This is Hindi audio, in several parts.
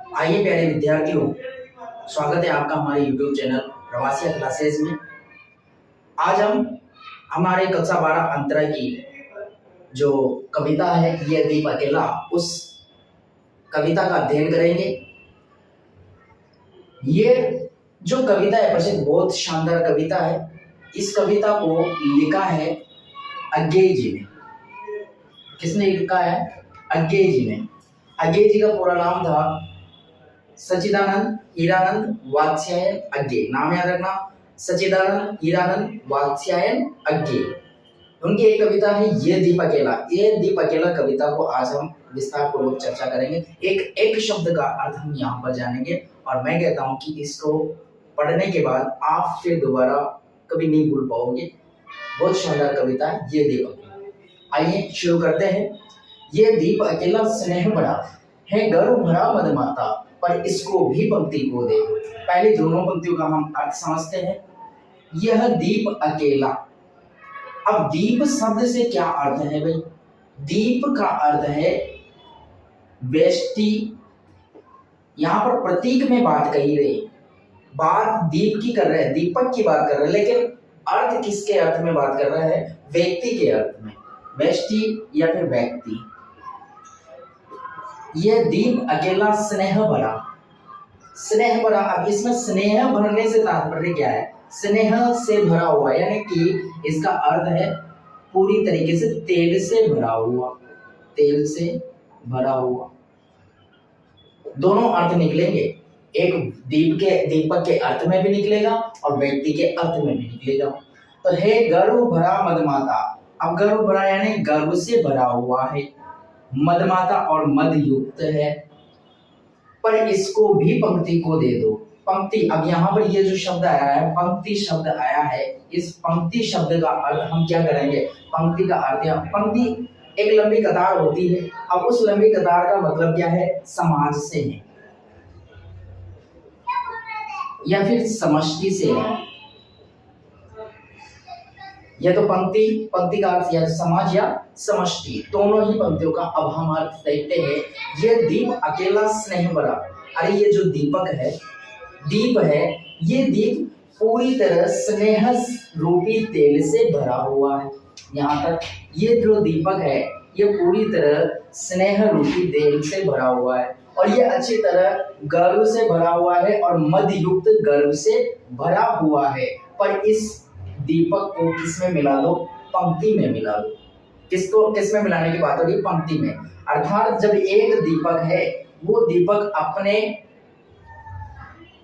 आइए प्यारे विद्यार्थियों, स्वागत है आपका हमारे YouTube चैनल प्रवासिया क्लासेस में। आज हम हमारे कक्षा 12 अंतरा की जो कविता है ये दीप अकेला, उस कविता का अध्ययन करेंगे। ये जो कविता है प्रसिद्ध बहुत शानदार कविता है। इस कविता को लिखा है अज्ञेय जी ने। किसने लिखा है? अज्ञेय जी ने। अज्ञेय जी का पूरा नाम था सच्चिदानंद हीरानंद वात्स्यायन अज्ञेय। नाम याद रखना, सच्चिदानंद हीरानंद वात्स्यायन अज्ञेय। उनकी एक कविता है ये दीप अकेला। ये दीप अकेला कविता को आज हम विस्तार पूर्वक चर्चा करेंगे। एक एक शब्द का अर्थ हम यहाँ पर जानेंगे और मैं कहता हूँ कि इसको पढ़ने के बाद आप फिर दोबारा कभी नहीं भूल पाओगे। बहुत शानदार कविता है ये दीप अकेला। आइए शुरू करते हैं। ये दीप अकेला स्नेह बड़ा है, गर्व भरा मदमाता, पर इसको भी पंक्ति को दे। पहले दोनों पंक्तियों का हम अर्थ समझते हैं। यह दीप अकेला। अब दीप शब्द से क्या अर्थ है भाई? दीप का अर्थ है वेष्टि। यहां पर प्रतीक में बात कही रही, बात दीप की कर रहे हैं, दीपक की बात कर रहे हैं, लेकिन अर्थ किसके अर्थ में बात कर रहा है? व्यक्ति के अर्थ में, वेष्टि या फिर व्यक्ति। यह दीप अकेला स्नेह भरा। स्नेह भरा, अब इसमें स्नेह भरने से तात्पर्य क्या है? स्नेह से भरा हुआ, यानी कि इसका अर्थ है पूरी तरीके से तेल से भरा हुआ। तेल से भरा हुआ, दोनों अर्थ निकलेंगे। एक दीपक के अर्थ में भी निकलेगा और व्यक्ति के अर्थ में भी निकलेगा। तो हे गर्व भरा मदमाता। अब गर्व भरा यानी गर्व से भरा हुआ है, मदमाता और मद युक्त है, पर इसको भी पंक्ति को दे दो। पंक्ति, अब यहाँ पर ये जो शब्द आया है, पंक्ति शब्द आया है, इस पंक्ति शब्द का अर्थ हम क्या करेंगे? पंक्ति का अर्थ, पंक्ति एक लंबी कतार होती है। अब उस लंबी कतार का मतलब क्या है? समाज से है या फिर समष्टि से है। या तो पंक्ति का अर्थ या समाज या समष्टि, दोनों ही पंक्तियों का अब हम अर्थ देखते हैं। ये दीप अकेला स्नेह भरा। अरे ये जो दीपक है, दीप है, ये दीप पूरी तरह स्नेह रूपी तेल से भरा हुआ है। यहाँ तक ये जो दीपक है ये पूरी तरह स्नेह रूपी तेल से भरा हुआ है और ये अच्छी तरह गर्व से भरा हुआ है और मद युक्त गर्व से भरा हुआ है। पर इस दीपक को किसमें मिला दो? पंक्ति में मिला दो। किसको किसमें मिलाने की बात हो रही है? पंक्ति में। अर्थात जब एक दीपक है, वो दीपक अपने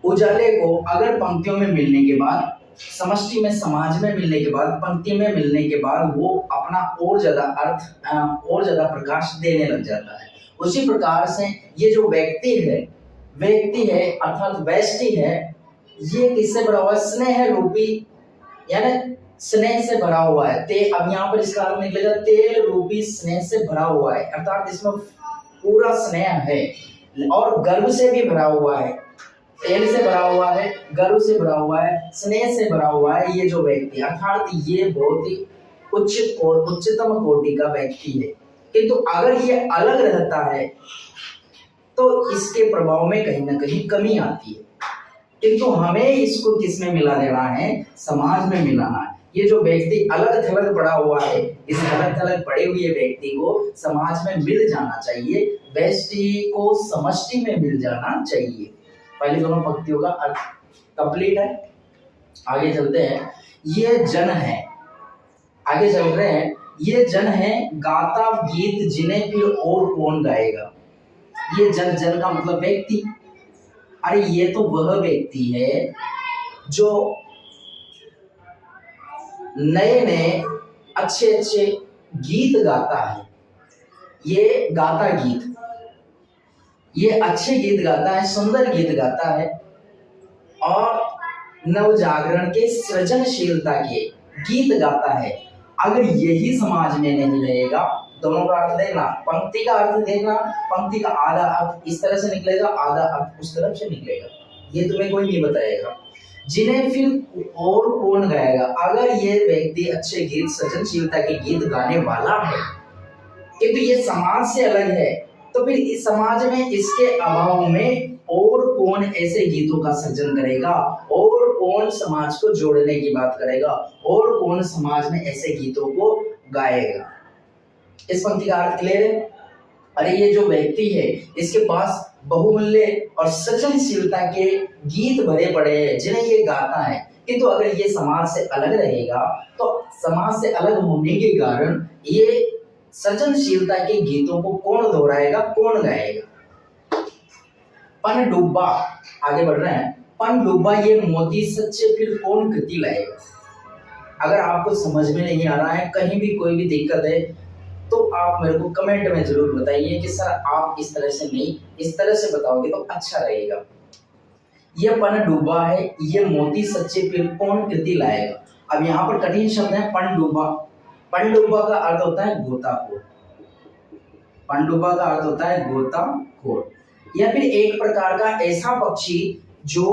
उजाले को अगर पंक्तियों में मिलने के बाद, समष्टि में समाज में मिलने के बाद, पंक्ति में मिलने के बाद वो अपना और ज्यादा अर्थ और ज्यादा प्रकाश देने लग जाता है। उसी प्रकार से ये जो व्यक्ति है अर्थात व्यष्टि है, ये किससे भरा हुआ है? स्नेह रूपी, यानी स्नेह से भरा हुआ है। अब यहाँ पर इसका अर्थ निकलेगा तेल रूपी स्नेह से भरा हुआ है, अर्थात इसमें पूरा स्नेह है और गर्व से भी भरा हुआ है। तेल से भरा हुआ है, गर्व से भरा हुआ है, स्नेह से भरा हुआ है ये जो व्यक्ति, अर्थात ये बहुत ही उच्चतम कोटि का व्यक्ति है। किंतु अगर ये अलग रहता है तो इसके प्रभाव में कहीं ना कहीं कमी आती है। किंतु हमें इसको किसमें मिला देना है? समाज में मिलाना है। ये जो व्यक्ति अलग थलग पड़ा हुआ है, इस अलग थलग पड़े हुए व्यक्ति को समाज में मिल जाना चाहिए, व्यष्टि को समष्टि में मिल जाना चाहिए। पहले दोनों पंक्तियों का अर्थ कंप्लीट है। आगे चलते हैं। ये जन है, आगे चल रहे हैं। ये जन है गाता गीत जिन्हें फिर और कौन गाएगा। ये जन का मतलब व्यक्ति। अरे ये तो वह व्यक्ति है जो नए अच्छे गीत गाता है। ये गाता गीत, ये अच्छे गीत गाता है, सुंदर गीत गाता है और नवजागरण के सृजनशीलता के गीत गाता है। अगर यही समाज में नहीं रहेगा, दोनों का अर्थ देखना, पंक्ति का अर्थ देखना, पंक्ति का आधा अर्थ इस तरह से निकलेगा, आधा अर्थ उस तरफ से निकलेगा, ये तुम्हें कोई नहीं बताएगा। जिन्हें फिर और कौन गाएगा? अगर ये व्यक्ति अच्छे गीत, सृजनशीलता के गीत गाने वाला है, किंतु ये समाज से अलग है, तो फिर इस समाज में इसके अभाव में और कौन ऐसे गीतों का सर्जन करेगा, और कौन समाज को जोड़ने की बात करेगा, और कौन समाज में ऐसे गीतों को गाएगा। इस पंक्ति का अर्थ क्लियर है। अरे ये जो व्यक्ति है इसके पास बहुमूल्य और सृजनशीलता के गीत भरे पड़े हैं जिन्हें ये गाता है, किंतु अगर ये समाज से अलग रहेगा तो समाज से अलग होने के कारण ये सृजनशीलता के गीतों को कौन दोहराएगा, कौन गाएगा। पनडुब्बा, आगे बढ़ रहे हैं, पनडुब्बा ये मोती सच्चे फिर कौन कृति लाएगा। अगर आपको समझ में नहीं आ रहा है, कहीं भी कोई भी दिक्कत है, तो आप मेरे को कमेंट में जरूर बताइए कि सर आप इस तरह से नहीं, इस तरह से बताओगे तो अच्छा रहेगा। यह पनडुब्बा है, ये मोती सच्चे फिर कौन कृति लाएगा। अब यहाँ पर कठिन शब्द है पनडुब्बा। पनडुब्बा का अर्थ होता है गोताखोर। पनडुब्बा का अर्थ होता है गोताखोर, या फिर एक प्रकार का ऐसा पक्षी जो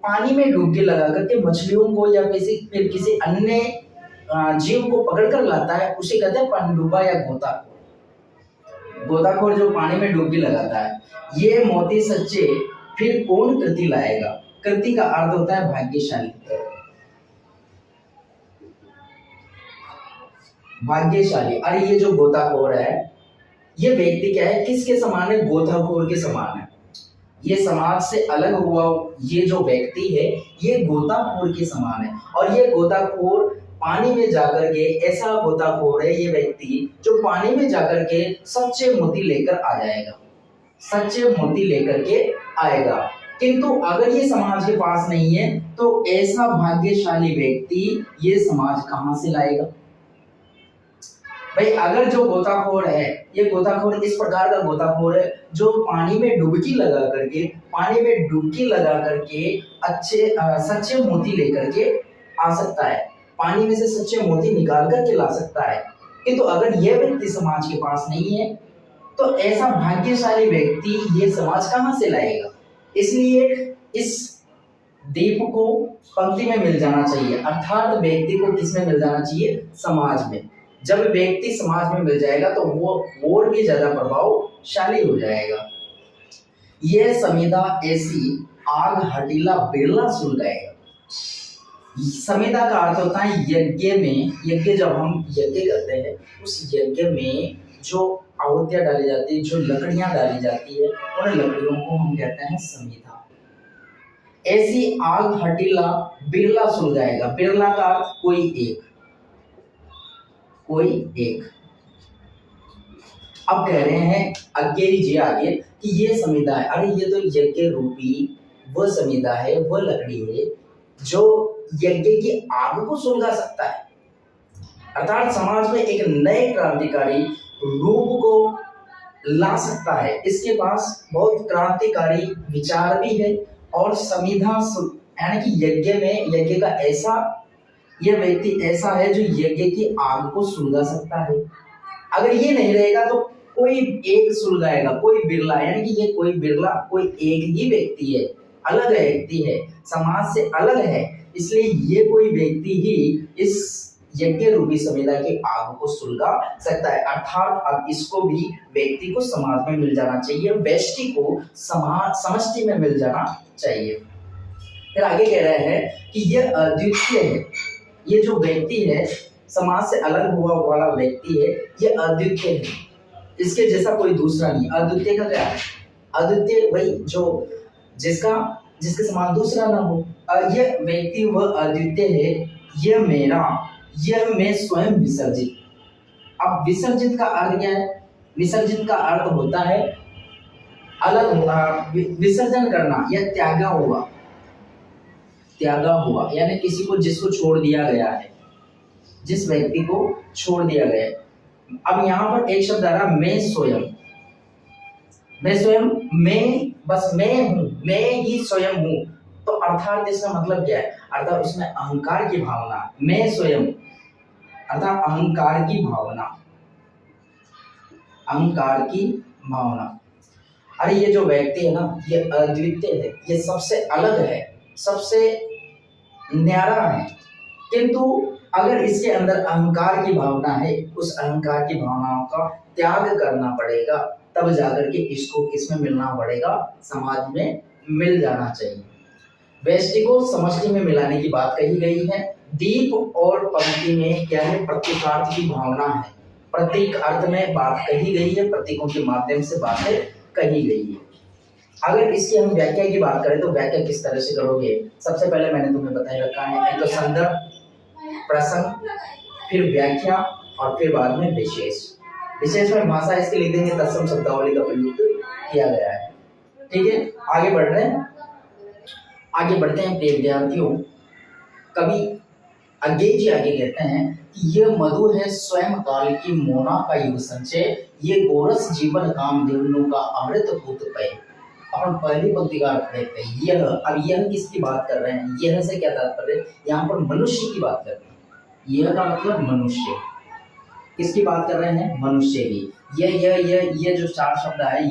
पानी में डुबकी लगा करके मछलियों को या फिर किसी अन्य जीव को पकड़ कर लाता है, उसे कहते हैं पनडुब्बा या गोताखोर। गोताखोर जो पानी में डुबकी लगाता है। ये मोती सच्चे फिर कौन कृति लाएगा। कृति का अर्थ होता है भाग्यशाली। भाग्यशाली। अरे ये जो गोताखोर है, ये व्यक्ति क्या है, किसके समान है, गोताखोर के समान है। ये समाज से अलग हुआ ये जो व्यक्ति है ये गोताखोर के समान है, और ये गोताखोर पानी में जाकर के, ऐसा गोताखोर है ये व्यक्ति जो पानी में जाकर के सच्चे मोती लेकर आ जाएगा, सच्चे मोती लेकर के आएगा। किंतु अगर ये समाज के पास नहीं है तो ऐसा भाग्यशाली व्यक्ति ये समाज कहां से लाएगा। भाई अगर जो गोताखोर है, ये गोताखोर इस प्रकार का गोताखोर है जो पानी में डुबकी लगा करके, पानी में डुबकी लगा करके अच्छे सच्चे मोती लेकर के आ सकता है, पानी में से सच्चे मोती निकाल करके ला सकता है। किंतु अगर यह व्यक्ति समाज के पास नहीं है तो ऐसा भाग्यशाली व्यक्ति ये समाज कहां से लाएगा। इसलिए इस दीप को पंक्ति में मिल जाना चाहिए, अर्थात व्यक्ति को किसमें मिल जाना चाहिए, समाज में। जब व्यक्ति समाज में मिल जाएगा तो वो और भी ज्यादा प्रभावशाली हो जाएगा। यह समिधा ऐसी आग हटीला बिरला सुलगाएगा। समिधा का अर्थ होता है यज्ञ में, यज्ञ जब हम यज्ञ करते हैं उस यज्ञ में जो आहुतियां डाली जाती है, जो लकड़ियां डाली जाती है, उन लकड़ियों को हम कहते हैं समिधा। ऐसी आग हटीला बिरला सुलगाएगा। बिरला का अर्थ कोई एक, कोई एक। अब कह रहे हैं आगे लीजिए आगे कि ये समिधा है। अरे ये तो यज्ञ रूपी वो समिधा है, वो लकड़ी है जो यज्ञ की आग को सुलगा सकता है। अर्थात समाज में एक नए क्रांतिकारी रूप को ला सकता है। इसके पास बहुत क्रांतिकारी विचार भी है, और समिधा यानी कि यज्ञ में, यज्ञ का ऐसा, यह व्यक्ति ऐसा है जो यज्ञ की आग को सुलगा सकता है। अगर ये नहीं रहेगा तो कोई एक सुलगाएगा, कोई बिरला, यानी कि ये कोई बिरला, कोई एक ही व्यक्ति है, अलग व्यक्ति है, समाज से अलग है, इसलिए ये कोई व्यक्ति ही इस यज्ञ रूपी समिधा की आग को सुलगा सकता है। अर्थात अब इसको भी व्यक्ति को समाज में मिल जाना चाहिए, व्यष्टि को समष्टि में मिल जाना चाहिए। फिर आगे कह रहे हैं कि यह अद्वितीय है। ये जो व्यक्ति है, समाज से अलग हुआ वाला व्यक्ति है, ये अद्वितीय है, इसके जैसा कोई दूसरा नहीं। अद्वितीय का क्या है, अद्वितीय वही जो जिसके समान दूसरा ना हो। यह व्यक्ति वह अद्वितीय है, यह मेरा, यह मैं स्वयं विसर्जित। अब विसर्जित का अर्थ क्या है, विसर्जित का अर्थ होता है अलग, विसर्जन करना या त्यागा हुआ, त्यागा हुआ यानी किसी को, जिसको छोड़ दिया गया है, जिस व्यक्ति को छोड़ दिया गया है। अब यहाँ पर एक शब्द आ रहा, मैं स्वयं, मैं स्वयं, मैं बस मैं हूं, मैं ही स्वयं हूं। तो अर्थात इसका मतलब क्या है, अर्थात उसमें अहंकार की भावना, मैं स्वयं अर्थात अहंकार की भावना, अहंकार की भावना। अरे ये जो व्यक्ति है ना, ये अद्वितीय है, ये सबसे अलग है, सबसे न्यारा है, किंतु अगर इसके अंदर अहंकार की भावना है, उस अहंकार की भावनाओं का त्याग करना पड़ेगा, तब जाकर के इसको किसमें मिलना पड़ेगा, समाज में मिल जाना चाहिए। व्यष्टि को समष्टि में मिलाने की बात कही गई है। दीप और पंक्ति में क्या है, प्रतीकार्थ की भावना है, प्रतीक अर्थ में बात कही गई है, प्रतीकों के माध्यम से बातें कही गई है। अगर इसकी हम व्याख्या की बात करें तो व्याख्या किस तरह से करोगे, सबसे पहले मैंने तुम्हें बताया रखा है, एक तो संदर्भ, प्रसंग, फिर व्याख्या और फिर बाद में विशेष। विशेष में भाषा इसके लिख देंगे, तत्सम शब्दावली का प्रयोग किया गया है। ठीक है, आगे बढ़ रहे हैं, आगे बढ़ते हैं प्रिय विद्यार्थियों। कवि अज्ञेय जी आगे कहते हैं कि यह मधु है स्वयं काल की मोना का युग संचय, ये गोरस जीवन काम देवनु का अमृत पूत पय। अपन पहली पंक्ति का अर्थ देखते हैं। यह, अब यह किसकी बात कर रहे हैं, यह से क्या तात्पर्य, यहाँ पर मनुष्य की बात कर रहे हैं। यह का मतलब मनुष्य, किसकी बात कर रहे हैं, मनुष्य की। ये जो चार शब्द है,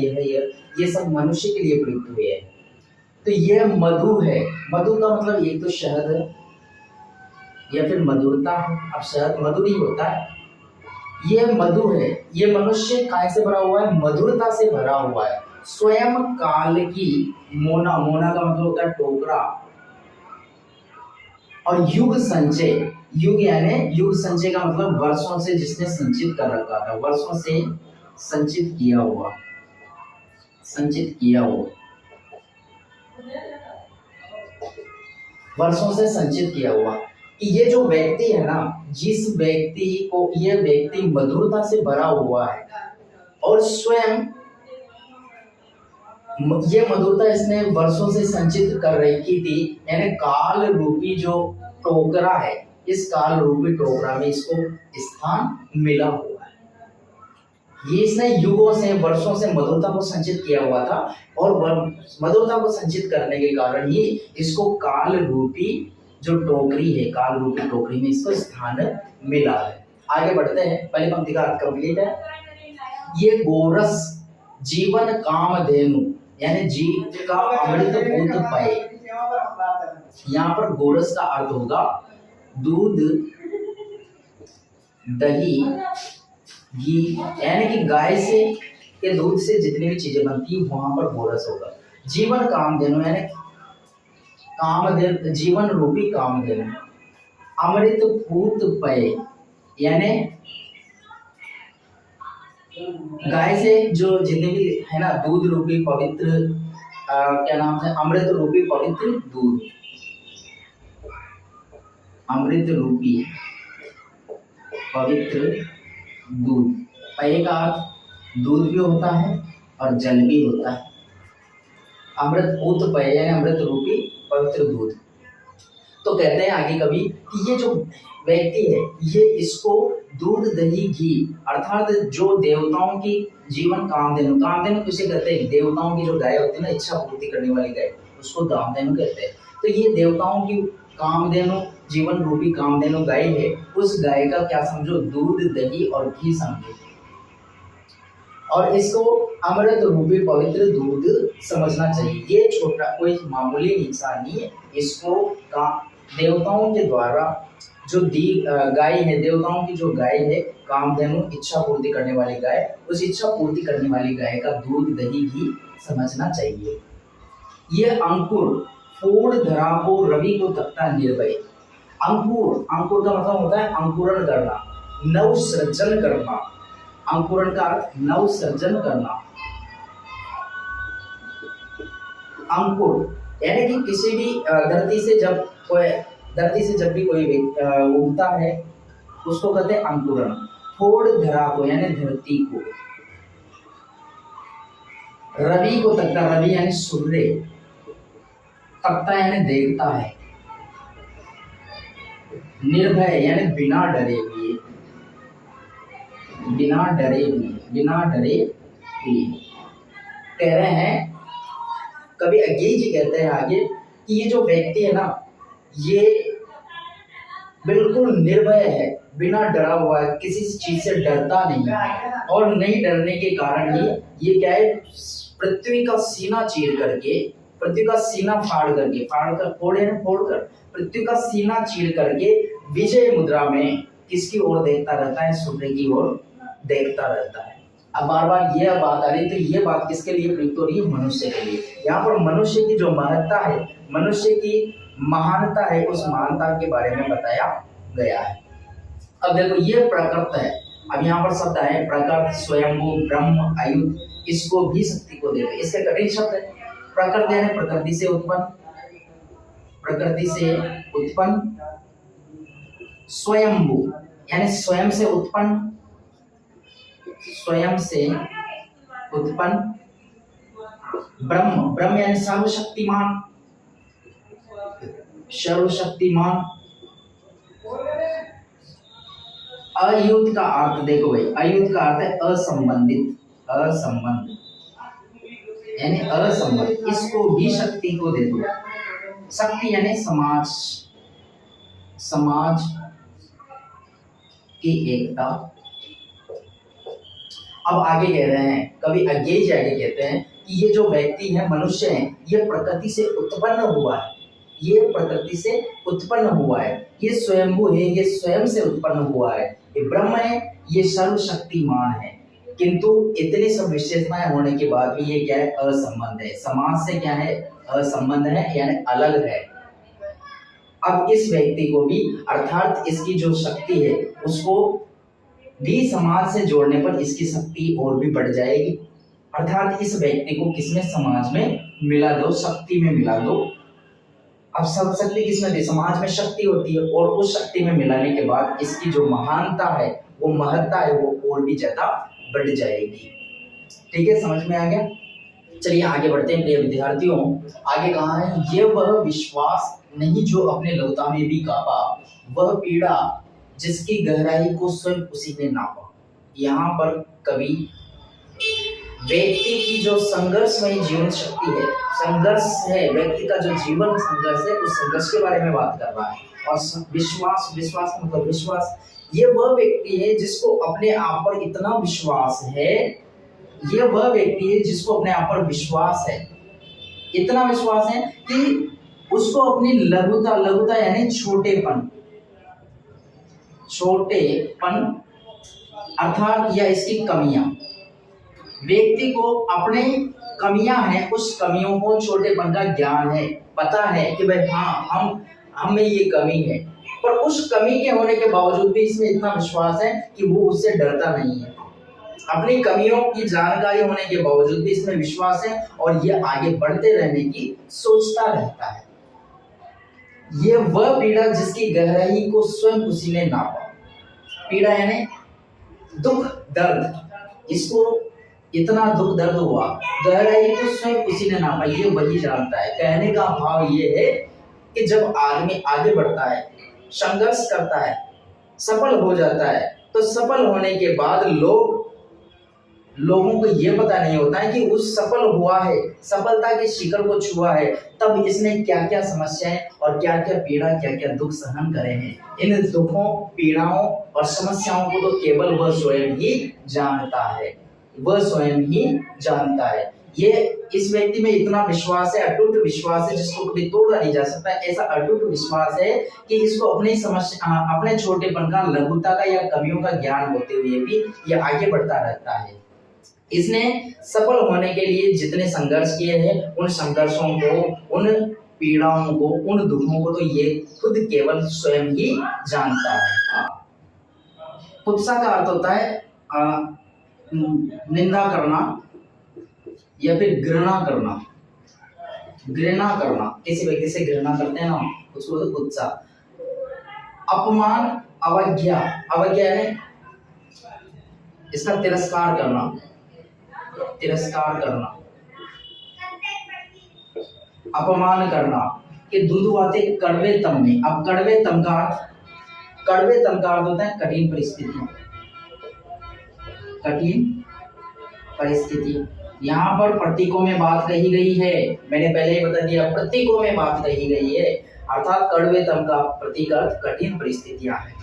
ये सब मनुष्य के लिए प्रयुक्त हुए हैं। तो यह मधु है, मधु का मतलब एक तो शहद है या फिर मधुरता है। अब शहद मधुर ही होता है। यह मधु है, ये मनुष्य काय से भरा हुआ है, मधुरता से भरा हुआ है। स्वयं काल की मोना, मोना का मतलब होता है टोकरा, और युग संचय, युग यानी युग संचय का मतलब वर्षों से जिसने संचित कर रखा था, वर्षों से संचित किया हुआ, संचित किया हुआ, वर्षों से संचित किया हुआ। कि ये जो व्यक्ति है ना, जिस व्यक्ति को, ये व्यक्ति मधुरता से भरा हुआ है और स्वयं ये मधुरता इसने वर्षों से संचित कर रखी थी, यानी काल रूपी जो टोकरा है, इस काल रूपी टोकरा में इसको स्थान मिला हुआ है। ये इसने युगों से, वर्षों से मधुरता को संचित किया हुआ था, और मधुरता को संचित करने के कारण ही इसको काल रूपी जो टोकरी है, काल रूपी टोकरी में इसको स्थान मिला है। आगे बढ़ते हैं, पहली पंक्ति का अर्थ कंप्लीट है। ये गोरस जीवन कामधेनु, यानी जीव का अमृत पूत पय। यहाँ पर गोरस का अर्थ होगा दूध, दही, घी, यानी कि गाय से के दूध से जितनी भी चीजें बनती है वहां पर गोरस होगा। जीवन कामधेनु यानी कामधेनु, जीवन रूपी कामधेनु। अमृत पूत पय यानी गाय से जो जितने भी है ना, दूध रूपी पवित्र, क्या नाम है, अमृत रूपी पवित्र दूध, अमृत रूपी पवित्र दूध। पय का अर्थ दूध भी होता है और जल भी होता है। अमृत पूत पय यानी अमृत रूपी पवित्र दूध। तो कहते हैं आगे कवि कि ये जो व्यक्ति है, ये इसको दूध, दही, घी, अर्थात जो देवताओं की जीवन कामधेनु, कामधेनु किसे कहते हैं, देवताओं की जो गाय होती है ना, इच्छा पूर्ति करने वाली गाय, उसको कामधेनु कहते हैं। तो ये देवताओं की कामधेनु, जीवन रूपी कामधेनु गाय है, उस गाय का क्या समझो, दूध, दही और घी समझो, और इसको अमृत रूपी पवित्र दूध समझना चाहिए। ये छोटा कोई मामूली इंसान नहीं है, इसको देवताओं के द्वारा जो गाय है, देवताओं की जो गाय है कामधेनु, इच्छा पूर्ति करने वाली गाय, उस इच्छा पूर्ति करने वाली गाय का दूध, दही, घी समझना चाहिए। ये अंकुर फूड़ धरा को रवि को तख्ता निर्भय। अंकुर, अंकुर का मतलब होता है अंकुरण करना, नव सृजन करना। अंकुरण का अर्थ नव सृजन करना। अंकुर यानी कि किसी भी धरती से जब भी कोई उगता है उसको कहते हैं अंकुरण। फोड़ धरा को यानी धरती को, रवि को तकता, रवि यानी सूर्य, तकता यानी देखता है, निर्भय यानी बिना डरे हुए, बिना डरे हुए, बिना डरे हुए। कह रहे हैं कवि अज्ञेय जी कहते हैं आगे कि ये जो व्यक्ति है ना, ये बिल्कुल निर्भय है, बिना डरा हुआ है, किसी चीज से डरता नहीं है, और नहीं डरने के कारण ही ये क्या है, पृथ्वी का सीना चीर करके, पृथ्वी का सीना फोड़ कर पृथ्वी का सीना चीर करके विजय मुद्रा में किसकी ओर देखता रहता है, सूर्य की ओर देखता रहता है। अब बार बार ये बात आ रही, तो ये बात किसके लिए प्रयुक्त हो रही है? मनुष्य के लिए। यहाँ पर मनुष्य की जो महत्ता है, मनुष्य की महानता है, उस महानता के बारे में बताया गया है। अब देखो ये प्रकृत है, अब यहाँ पर शब्द है प्रकृत, स्वयंभू, ब्रह्म, आयुध, इसको भी शक्ति को देते, इसके कठिन शब्द है। प्रकृत यानी प्रकृति से उत्पन्न, प्रकृति से उत्पन्न, स्वयंभू यानी स्वयं से उत्पन्न, स्वयं से उत्पन्न, ब्रह्म, ब्रह्म यानी सर्वशक्तिमान, सर्वशक्तिमान। अयुत का अर्थ देखो भाई, अयुत का अर्थ है असंबंधित, असंबंध यानी असंबंध, इसको भी शक्ति को दे दो। शक्ति यानी समाज, समाज की एकता। अब आगे कह रहे हैं, कभी आगे जी आगे कहते हैं कि ये जो व्यक्ति है, मनुष्य है, ये प्रकृति से उत्पन्न हुआ है, ये प्रकृति से उत्पन्न हुआ है, ये स्वयंभू है, ये स्वयं से उत्पन्न हुआ है, ये ब्रह्म है, ये सर्वशक्तिमान है। किंतु इतनी सब विशेषताएं होने के बाद भी ये क्या है? असंबंध है, समाज से क्या है? असंबंध है, यानी अलग है। अब इस व्यक्ति को भी, अर्थात इसकी जो शक्ति है उसको भी समाज से जोड़ने पर इसकी शक्ति और भी बढ़ जाएगी। अर्थात इस व्यक्ति को किसमें? समाज में मिला दो, शक्ति में मिला दो। अब सब शक्ति किसमें थी? समाज में शक्ति होती है, और उस शक्ति में मिलाने के बाद इसकी जो महानता है, वो महत्ता है, वो और भी ज्यादा बढ़ जाएगी। ठीक है, समझ में आ गया? चलिए आगे बढ़ते हैं प्रिय विद्यार्थियों। आगे कहा है, ये वह विश्वास नहीं जो अपने लौता में भी कापा, वह पीड़ा जिसकी गहराई को स्वयं उसी ने नापा। यहाँ पर कवि व्यक्ति की जो संघर्षमय जीवन शक्ति है, संघर्ष है, व्यक्ति का जो जीवन संघर्ष है, उस संघर्ष के बारे में बात कर रहा है। और विश्वास, विश्वास मतलब विश्वास, ये वह व्यक्ति है जिसको अपने आप पर इतना विश्वास है, ये वह व्यक्ति है जिसको अपने आप पर विश्वास है, इतना विश्वास है कि उसको अपनी लघुता, लघुता यानी छोटेपन, छोटेपन अर्थात या इसकी कमियां, व्यक्ति को अपने कमियां हैं, उस कमियों को, छोटेपन का ज्ञान है, पता है कि भाई हाँ हमें ये कमी है, पर उस कमी के होने के बावजूद भी इसमें इतना विश्वास है कि वो उससे डरता नहीं है। अपनी कमियों की जानकारी होने के बावजूद भी इसमें विश्वास है, और ये आगे बढ़ते रहने की सोचता रहता है। ये वह पीड़ा जिसकी गहराई को स्वयं उसी ने नापा। पीड़ा यानी दुख, दर्द, इसको इतना दुख दर्द हुआ, गहराई को स्वयं उसी ने नापा, ये वही जानता है। कहने का भाव ये है कि जब आदमी आगे बढ़ता है, संघर्ष करता है, सफल हो जाता है, तो सफल होने के बाद लोगों को ये पता नहीं होता है कि उस सफल हुआ है, सफलता के शिखर को छुआ है, तब इसने क्या क्या समस्याएं और क्या क्या पीड़ा, क्या क्या दुख सहन करे हैं। इन दुखों, पीड़ाओं और समस्याओं को तो केवल वह स्वयं ही जानता है, वह स्वयं ही जानता है। ये इस व्यक्ति में इतना विश्वास है, अटूट विश्वास है, जिसको कभी तोड़ा नहीं जा सकता। ऐसा अटूट विश्वास है कि इसको अपनी समस्या, अपने छोटेपन का, लघुता का या कमियों का ज्ञान होते हुए भी ये आगे बढ़ता रहता है। इसने सफल होने के लिए जितने संघर्ष किए हैं, उन संघर्षों को, उन पीड़ाओं को, उन दुखों को तो ये खुद केवल स्वयं ही जानता है। कुत्सा का अर्थ होता है निंदा करना या फिर घृणा करना। घृणा करना, किसी व्यक्ति से घृणा करते हैं ना, उसको तो कुत्सा। अपमान, अवज्ञा, अवज्ञा यानी इसका तिरस्कार करना, तिरस्कार करना, अपमान करना, कि दुधुआते कड़वे तम में। अब कड़वे तम का अर्थ होता है कठिन परिस्थिति, कठिन परिस्थिति। यहाँ पर प्रतीकों में बात कही गई है, मैंने पहले ही बता दिया, प्रतीकों में बात कही गई है, अर्थात कड़वे तम का प्रतीक अर्थ कठिन परिस्थितियां हैं।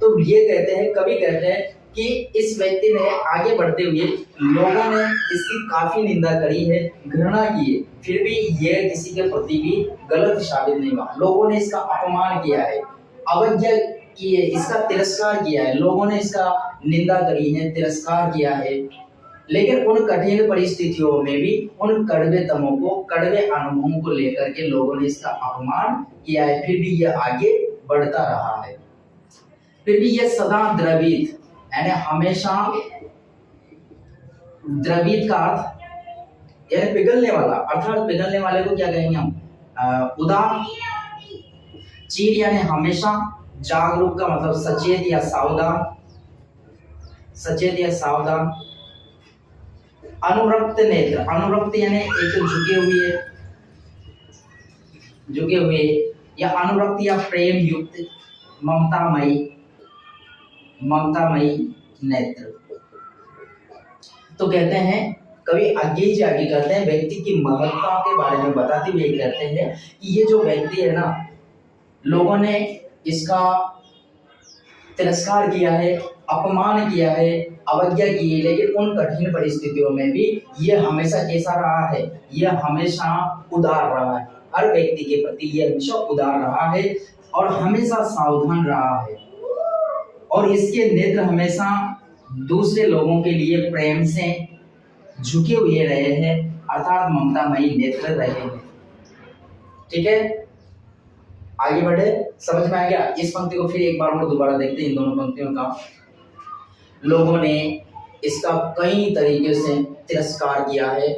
तो ये कहते हैं, कवि कहते हैं कि इस व्यक्ति ने आगे बढ़ते हुए, लोगों ने इसकी काफी निंदा करी है, घृणा की है, फिर भी यह किसी के प्रति भी गलत साबित नहीं हुआ। लोगों ने इसका अपमान किया है, अवज्ञा की है, इसका तिरस्कार किया है, लोगों ने इसका निंदा करी है, तिरस्कार किया है, लेकिन उन कठिन परिस्थितियों में भी उन कड़वे तमों को, कड़वे अनुभवों को लेकर के लोगों ने इसका अपमान किया है, फिर भी यह आगे बढ़ता रहा है। फिर भी यह सदा द्रवित, यानी हमेशा, द्रवित का अर्थ यानी पिघलने वाला, अर्थात पिघलने वाले को क्या कहेंगे हम, उदार। चीर यानी हमेशा, जागरूक का मतलब सचेत या सावधान, सचेत या सावधान। अनुरक्त नेत्र, अनुरक्त यानी एक तो झुके हुए या अनुरक्त या प्रेम युक्त, ममतामयी, ममतामयी नेत्र। तो कहते हैं कवि आगे ही आगे कहते हैं, व्यक्ति की महत्ता के बारे में बताते हुए कहते हैं कि ये जो व्यक्ति है ना, लोगों ने इसका तिरस्कार किया है, अपमान किया है, अवज्ञा की है, लेकिन उन कठिन परिस्थितियों में भी ये हमेशा कैसा रहा है, यह हमेशा उदार रहा है। हर व्यक्ति के प्रति यह हमेशा उदार रहा है और हमेशा सावधान रहा है, और इसके नेत्र हमेशा दूसरे लोगों के लिए प्रेम से झुके हुए रहे हैं, अर्थात ममतामयी नेत्र रहे हैं। ठीक है, आगे बढ़े, समझ में आ गया। इस पंक्ति को फिर एक बार और दोबारा देखते हैं, इन दोनों पंक्तियों का। लोगों ने इसका कई तरीके से तिरस्कार किया है,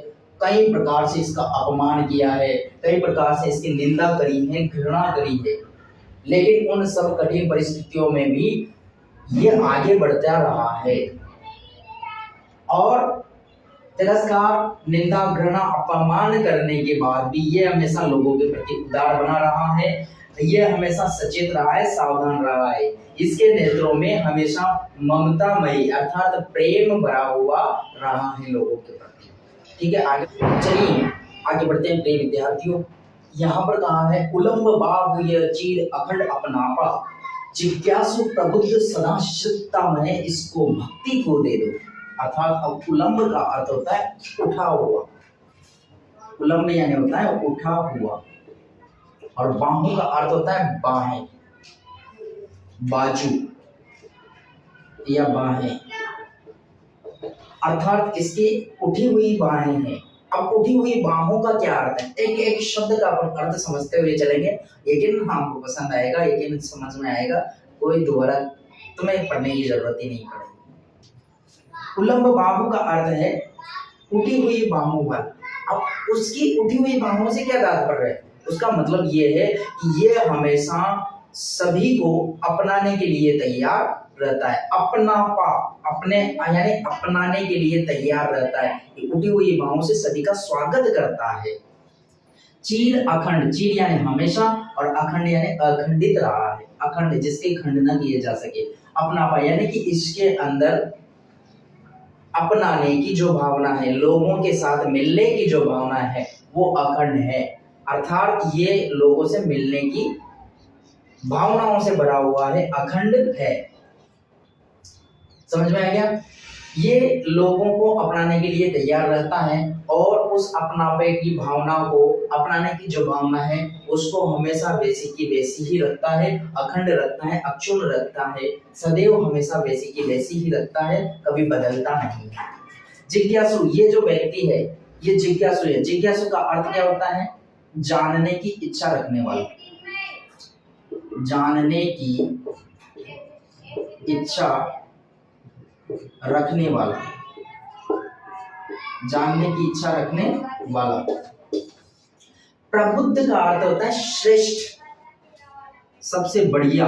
कई प्रकार से इसका अपमान किया है, कई प्रकार से इसकी निंदा करी है, घृणा करी है, लेकिन उन सब कठिन परिस्थितियों में भी ये आगे बढ़ता रहा है और तिरस्कार, निंदा, घृणा, अपमान करने के बाद भी ये हमेशा लोगों के प्रति उदार बना रहा है, ये हमेशा सचेत रहा है, सावधान रहा है। इसके नेत्रों में हमेशा ममतामयी अर्थात प्रेम भरा हुआ रहा है लोगों के प्रति। ठीक है, आगे चलिए आगे बढ़ते हैं प्रिय विद्यार्थियों। यहाँ पर कहा है, उलम्ब बाग यह चीर अखंड अपनापा, जिज्ञासु प्रबुद्ध सदा श्रुता में इसको भक्ति को दे दो। अर्थात अब उलम्ब का अर्थ होता है उठा हुआ, उलम्ब यानी होता है उठा हुआ, और बाहु का अर्थ होता है बाहें, बाजू या बाहें, अर्थात इसकी उठी हुई बाहें हैं। अब उठी हुई बाहों का क्या अर्थ है, एक एक शब्द का अपन अर्थ समझते हुए चलेंगे, लेकिन हमको पसंद आएगा, लेकिन समझ में आएगा, कोई दोबारा तुम्हें पढ़ने की जरूरत ही नहीं पड़ेगी। उलम्ब बाहु का अर्थ है उठी हुई बाहों पर। अब उसकी उठी हुई बाहों से क्या तात्पर्य है, उसका मतलब ये है कि ये हमेशा सभी को अपनाने के लिए तैयार रहता है, अपनापा, अपने यानी अपनाने के लिए तैयार रहता है, उठी हुई बाहों से सभी का स्वागत करता है। चीर अखंड, चीर यानी हमेशा और अखंड यानी अखंडित रहा है, अखंड जिसके खंड न किए जा सके। अपनापा यानी कि इसके अंदर अपनाने की जो भावना है, लोगों के साथ मिलने की जो भावना है, वो अखंड है, अर्थात ये लोगों से मिलने की भावनाओं से भरा हुआ है, अखंड है। समझ में आ गया। ये लोगों को अपनाने के लिए तैयार रहता है और उस अपनापे की भावना को, अपनाने की जो भावना है उसको हमेशा वैसी की वैसी ही रखता है, अखंड रखता है, अक्षुण रखता है, सदैव हमेशा वैसी की वैसी ही रखता है, कभी बदलता नहीं है। जिज्ञासु, ये जो व्यक्ति है ये जिज्ञासु है। जिज्ञासु का अर्थ क्या होता है, जानने की इच्छा रखने वाला, जानने की इच्छा रखने वाला, जानने की इच्छा रखने वाला। प्रबुद्ध का अर्थ होता है श्रेष्ठ, सबसे बढ़िया,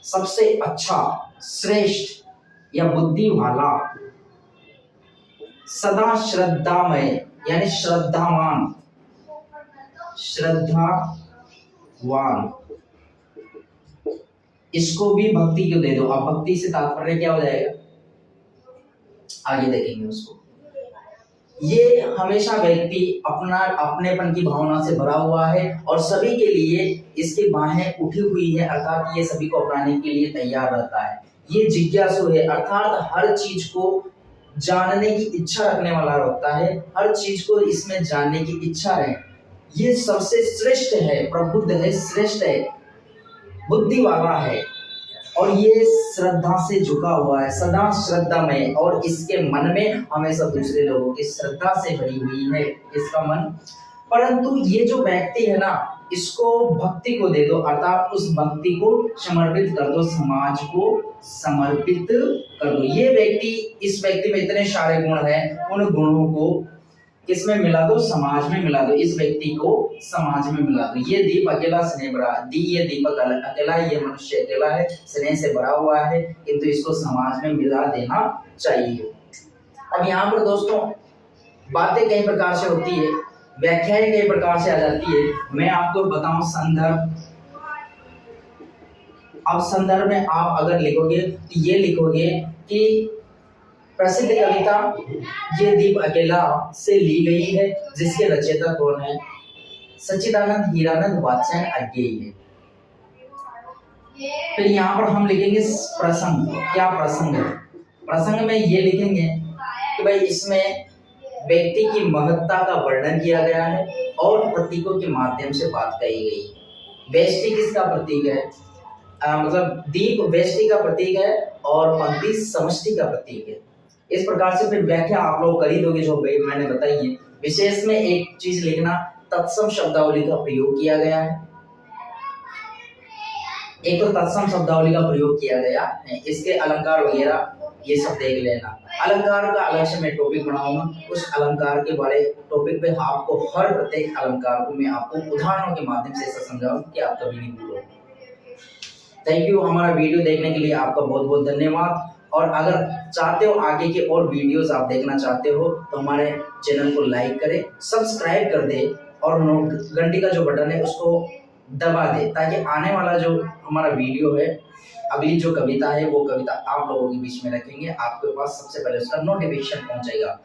सबसे अच्छा, श्रेष्ठ या बुद्धि वाला। सदा श्रद्धामय यानी श्रद्धावान, श्रद्धावान, इसको भी भक्ति को दे दो। अब भक्ति से तात्पर्य क्या हो जाएगा, आगे देखेंगे उसको। ये हमेशा व्यक्ति अपना अपनेपन की भावना से भरा हुआ है और सभी के लिए इसकी बाहें उठी हुई है, अर्थात ये सभी को अपनाने के लिए तैयार रहता है। ये जिज्ञासु है, अर्थात हर चीज को जानने की इच्छा रखने वाला होता है, हर चीज को इसमें जानने की इच्छा है। ये सबसे श्रेष्ठ है, प्रबुद्ध है, श्रेष्ठ है, बुद्धि वाला है, और ये श्रद्धा से झुका हुआ है, सदा श्रद्धामय, और इसके मन में हमेशा दूसरे लोगों की श्रद्धा से भरी हुई है इसका मन। परंतु ये जो व्यक्ति है ना, इसको भक्ति को दे दो, अर्थात उस भक्ति को समर्पित कर दो, समाज को समर्पित कर दो। ये व्यक्ति, इस व्यक्ति में इतने सारे गुण हैं, उन गुणों को किसमें मिला दो? समाज में मिला दो, इस व्यक्ति को समाज में मिला दो। ये दीप अकेला स्नेह भरा, ये दीपक अकेला, ये मनुष्य अकेला है, स्नेह से भरा हुआ है, किंतु इसको समाज में मिला देना चाहिए। अब यहाँ पर दोस्तों बातें कई प्रकार से होती है, व्याख्याएं कई प्रकार से आ जाती है। मैं आपको बताऊं संदर्भ। अब संदर्भ में आप अगर लिखोगे तो ये लिखोगे कि प्रसिद्ध कविता ये दीप अकेला से ली गई है, जिसके रचयिता कौन है? सच्चिदानंद हीरानंद वात्स्यायन अज्ञेय है। फिर यहाँ पर हम लिखेंगे प्रसंग। क्या प्रसंग है? प्रसंग में ये लिखेंगे कि भाई इसमें व्यक्ति की महत्ता का वर्णन किया गया है और प्रतीकों के माध्यम से बात कही गई। व्यष्टि किसका प्रतीक है? मतलब दीप व्यष्टि का प्रतीक है और पंक्ति समष्टि का प्रतीक है। इस प्रकार से फिर व्याख्या आप लोग कर ही दोगे जो मैंने बताई है। विशेष में एक चीज लिखना, तत्सम शब्दावली का प्रयोग किया गया है। एक तो तत्सम शब्दावली का प्रयोग किया गया है, इसके अलंकार वगैरह ये सब देख लेना। अलंकार का अलग से मैं टॉपिक बनाऊंगा, उस अलंकार के बारे टॉपिक पे आपको हर प्रत्येक अलंकार को मैं आपको उदाहरणों के माध्यम से ऐसा समझाऊं कि आप कभी नहीं भूलोगे। Thank you. हमारा वीडियो देखने के लिए आपका बहुत बहुत धन्यवाद। और अगर चाहते हो आगे के और वीडियोस आप देखना चाहते हो तो हमारे चैनल को लाइक करें, सब्सक्राइब कर दे और घंटी का जो बटन है उसको दबा दे, ताकि आने वाला जो हमारा वीडियो है, अगली जो कविता है वो कविता आप लोगों के बीच में रखेंगे, आपके पास सबसे पहले उसका नोटिफिकेशन पहुंचेगा।